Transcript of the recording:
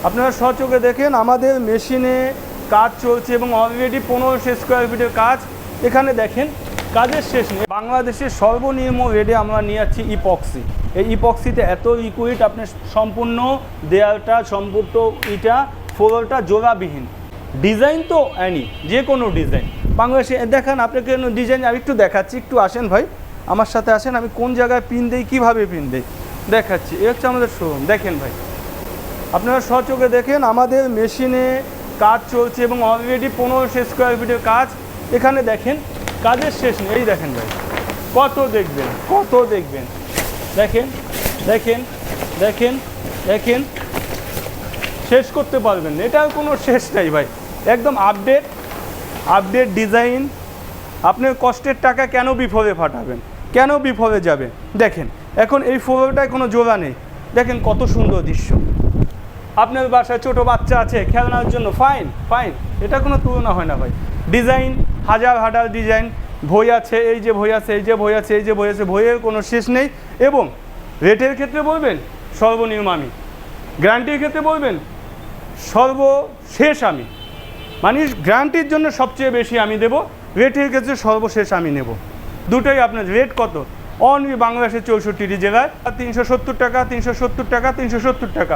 আপনারা সচক্ষে দেখেন আমাদের মেশিনে কাজ চলছে এবং অলরেডি 1500 স্কোয়ার ফিটের কাজ। এখানে দেখেন কাজের শেষ নেই। বাংলাদেশের সর্বনিম্ন রেটে আমরা নিয়ে যাচ্ছি ইপক্সি। এই ইপক্সিতে এত লিকুইড আপনার সম্পূর্ণ দেয়ালটা সম্পূর্ণ ইটা ফ্লোরটা জোড়াবিহীন। ডিজাইন তো অ্যানি যে কোনো ডিজাইন বাংলাদেশে দেখান আপনাকে ডিজাইন আমি একটু দেখাচ্ছি, একটু আসেন ভাই আমার সাথে আসেন। আমি কোন জায়গায় পিন দিই, কীভাবে পিন দিই দেখাচ্ছি। এ হচ্ছে আমাদের শোরুম। দেখেন ভাই আপনারা সচক্ষে দেখেন আমাদের মেশিনে কাজ চলছে এবং অলরেডি 1500 স্কোয়ার ফিটের কাজ। এখানে দেখেন কাজের শেষ নেই। এই দেখেন ভাই কত দেখবেন কত দেখবেন, দেখেন দেখেন দেখেন দেখেন শেষ করতে পারবেন না, এটার কোনো শেষ নাই ভাই। একদম আপডেট ডিজাইন। আপনার কষ্টের টাকা কেন বিফলে ফাটাবেন, কেন বিফলে যাবেন? দেখেন এখন এই ফ্লোরটায় কোনো জোড়া নেই, দেখেন কত সুন্দর দৃশ্য। আপনার বাসায় ছোটো বাচ্চা আছে খেলনার জন্য, ফাইন, এটা কোনো তুলনা হয় না ভাই। ডিজাইন হাজার ডিজাইন, বই আছে, এই যে বই আছে, এই যে বই আছে, এই যে বই আছে, বইয়ের কোনো শেষ নেই। এবং রেটের ক্ষেত্রে বলবেন সর্বনিম্ন আমি, গ্যারান্টির ক্ষেত্রে বলবেন সর্বশেষ আমি, মানে গ্যারান্টির জন্য সবচেয়ে বেশি আমি দেব, রেটের ক্ষেত্রে সর্বশেষ আমি নেব। দুটোই আপনার রেট কত অনলি বাংলাদেশের 64টি জেলায় 370 টাকা, 370 টাকা, 370 টাকা।